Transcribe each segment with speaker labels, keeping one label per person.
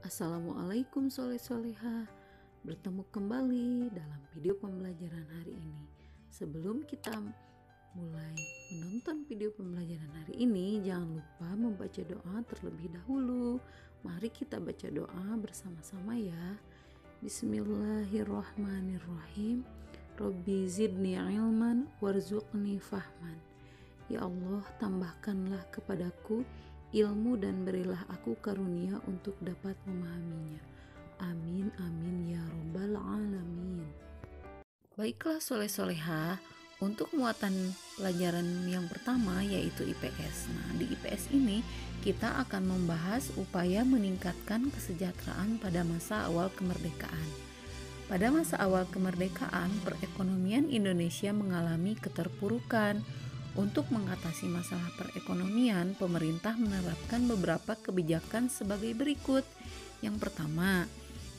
Speaker 1: Assalamualaikum soleh-soleha. Bertemu kembali dalam video pembelajaran hari ini. Sebelum kita mulai menonton video pembelajaran hari ini, jangan lupa membaca doa terlebih dahulu. Mari kita baca doa bersama-sama ya. Bismillahirrahmanirrahim. Robbi zidni ilman warzuqni fahman. Ya Allah, tambahkanlah kepadaku ilmu dan berilah aku karunia untuk dapat memahaminya. Amin amin ya robbal alamin. Baiklah soleh-soleha, untuk muatan pelajaran yang pertama yaitu IPS. Nah, di IPS ini kita akan membahas upaya meningkatkan kesejahteraan pada masa awal kemerdekaan. Pada masa awal kemerdekaan, perekonomian Indonesia mengalami keterpurukan. Untuk mengatasi masalah perekonomian, pemerintah menerapkan beberapa kebijakan sebagai berikut. Yang pertama,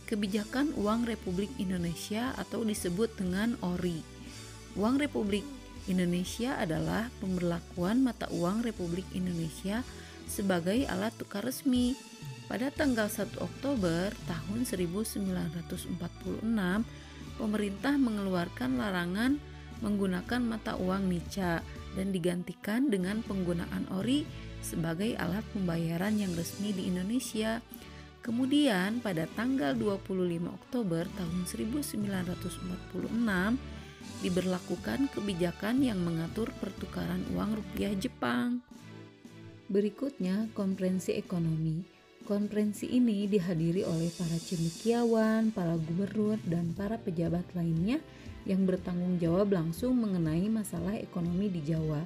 Speaker 1: kebijakan Uang Republik Indonesia atau disebut dengan ORI. Uang Republik Indonesia adalah pemberlakuan mata uang Republik Indonesia sebagai alat tukar resmi. Pada tanggal 1 Oktober tahun 1946, pemerintah mengeluarkan larangan menggunakan mata uang nica dan digantikan dengan penggunaan ORI sebagai alat pembayaran yang resmi di Indonesia. Kemudian pada tanggal 25 Oktober tahun 1946 diberlakukan kebijakan yang mengatur pertukaran uang rupiah Jepang. Berikutnya, konferensi ekonomi. Konferensi ini dihadiri oleh para cendekiawan, para gubernur, dan para pejabat lainnya yang bertanggung jawab langsung mengenai masalah ekonomi di Jawa.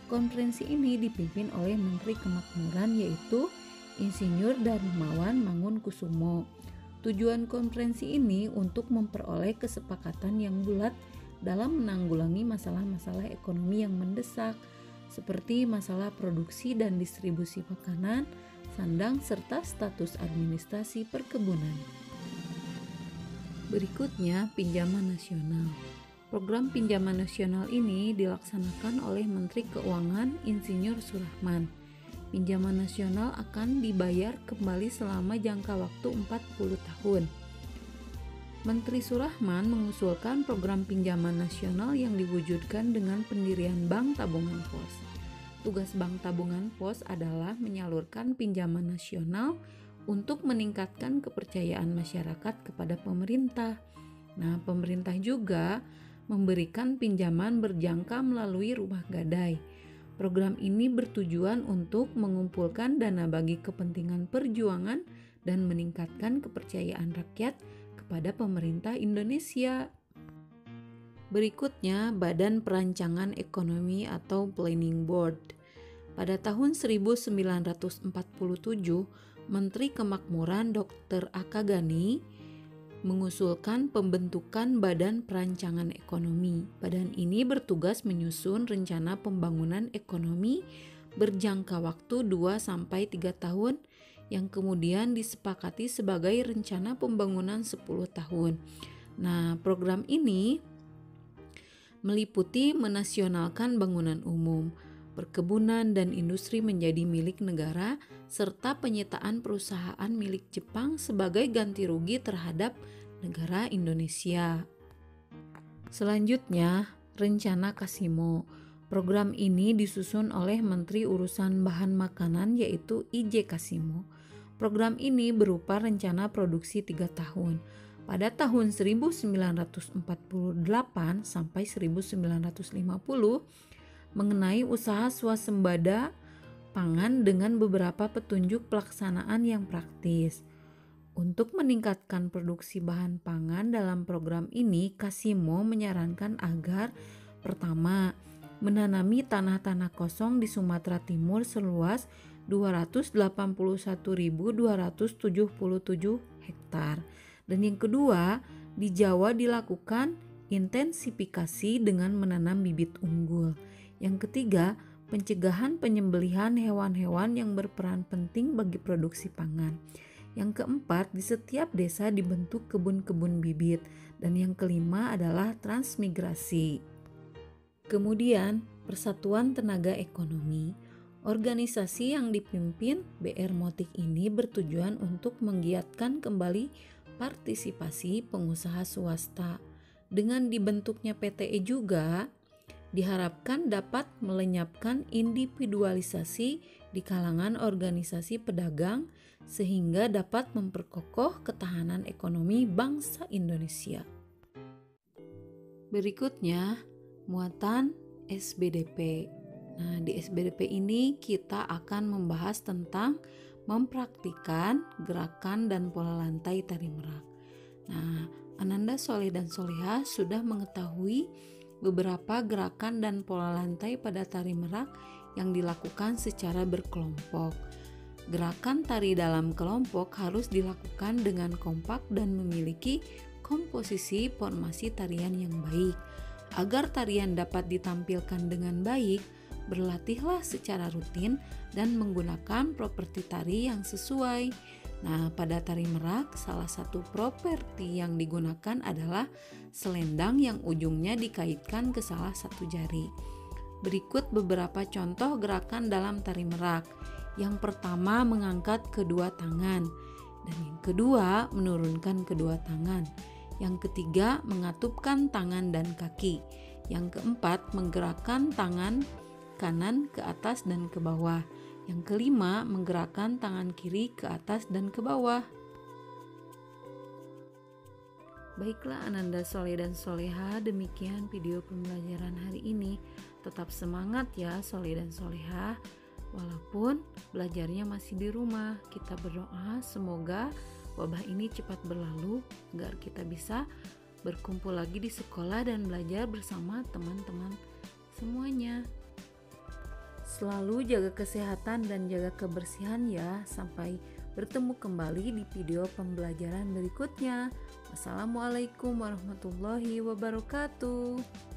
Speaker 1: Konferensi ini dipimpin oleh Menteri Kemakmuran yaitu Insinyur Darmawan Mangunkusumo. Tujuan konferensi ini untuk memperoleh kesepakatan yang bulat dalam menanggulangi masalah-masalah ekonomi yang mendesak seperti masalah produksi dan distribusi makanan, sandang, serta status administrasi perkebunan. Berikutnya, pinjaman nasional. Program pinjaman nasional ini dilaksanakan oleh Menteri Keuangan Insinyur Surahman. Pinjaman nasional akan dibayar kembali selama jangka waktu 40 tahun. Menteri Surahman mengusulkan program pinjaman nasional yang diwujudkan dengan pendirian Bank Tabungan Pos. Tugas Bank Tabungan Pos adalah menyalurkan pinjaman nasional untuk meningkatkan kepercayaan masyarakat kepada pemerintah. Nah, pemerintah juga memberikan pinjaman berjangka melalui rumah gadai. Program ini bertujuan untuk mengumpulkan dana bagi kepentingan perjuangan dan meningkatkan kepercayaan rakyat kepada pemerintah Indonesia. Berikutnya, Badan Perancangan Ekonomi atau Planning Board. Pada tahun 1947, Menteri Kemakmuran Dr. Aka Gani mengusulkan pembentukan Badan Perancangan Ekonomi. Badan ini bertugas menyusun rencana pembangunan ekonomi berjangka waktu 2-3 tahun yang kemudian disepakati sebagai rencana pembangunan 10 tahun. Nah, program ini meliputi menasionalkan bangunan umum, perkebunan dan industri menjadi milik negara, serta penyitaan perusahaan milik Jepang sebagai ganti rugi terhadap negara Indonesia. Selanjutnya, Rencana Kasimo. Program ini disusun oleh Menteri Urusan Bahan Makanan yaitu I.J. Kasimo. Program ini berupa rencana produksi 3 tahun. Pada tahun 1948 sampai 1950, mengenai usaha swasembada pangan dengan beberapa petunjuk pelaksanaan yang praktis. Untuk meningkatkan produksi bahan pangan dalam program ini, Kasimo menyarankan agar pertama, menanami tanah-tanah kosong di Sumatera Timur seluas 281.277 hektar. Dan yang kedua, di Jawa dilakukan intensifikasi dengan menanam bibit unggul. Yang ketiga, pencegahan penyembelihan hewan-hewan yang berperan penting bagi produksi pangan. Yang keempat, di setiap desa dibentuk kebun-kebun bibit. Dan yang kelima adalah transmigrasi. Kemudian, Persatuan Tenaga Ekonomi. Organisasi yang dipimpin BR Motik ini bertujuan untuk menggiatkan kembali partisipasi pengusaha swasta. Dengan dibentuknya PTE juga diharapkan dapat melenyapkan individualisasi di kalangan organisasi pedagang sehingga dapat memperkokoh ketahanan ekonomi bangsa Indonesia. Berikutnya, muatan SBDP. Nah, di SBDP ini kita akan membahas tentang mempraktikkan gerakan dan pola lantai tari merak. Nah, Ananda Soleh dan Soleha sudah mengetahui beberapa gerakan dan pola lantai pada tari merak yang dilakukan secara berkelompok. Gerakan tari dalam kelompok harus dilakukan dengan kompak dan memiliki komposisi formasi tarian yang baik. Agar tarian dapat ditampilkan dengan baik, berlatihlah secara rutin dan menggunakan properti tari yang sesuai. Nah, pada tari merak, salah satu properti yang digunakan adalah selendang yang ujungnya dikaitkan ke salah satu jari. Berikut beberapa contoh gerakan dalam tari merak. Yang pertama, mengangkat kedua tangan. Dan yang kedua, menurunkan kedua tangan. Yang ketiga, mengatupkan tangan dan kaki. Yang keempat, menggerakkan tangan kanan ke atas dan ke bawah. Yang kelima, menggerakkan tangan kiri ke atas dan ke bawah. Baiklah Ananda Soleh dan Soleha, demikian video pembelajaran hari ini. Tetap semangat ya Soleh dan Soleha. Walaupun belajarnya masih di rumah, kita berdoa semoga wabah ini cepat berlalu agar kita bisa berkumpul lagi di sekolah dan belajar bersama teman-teman semuanya. Selalu jaga kesehatan dan jaga kebersihan ya. Sampai bertemu kembali di video pembelajaran berikutnya. Wassalamualaikum warahmatullahi wabarakatuh.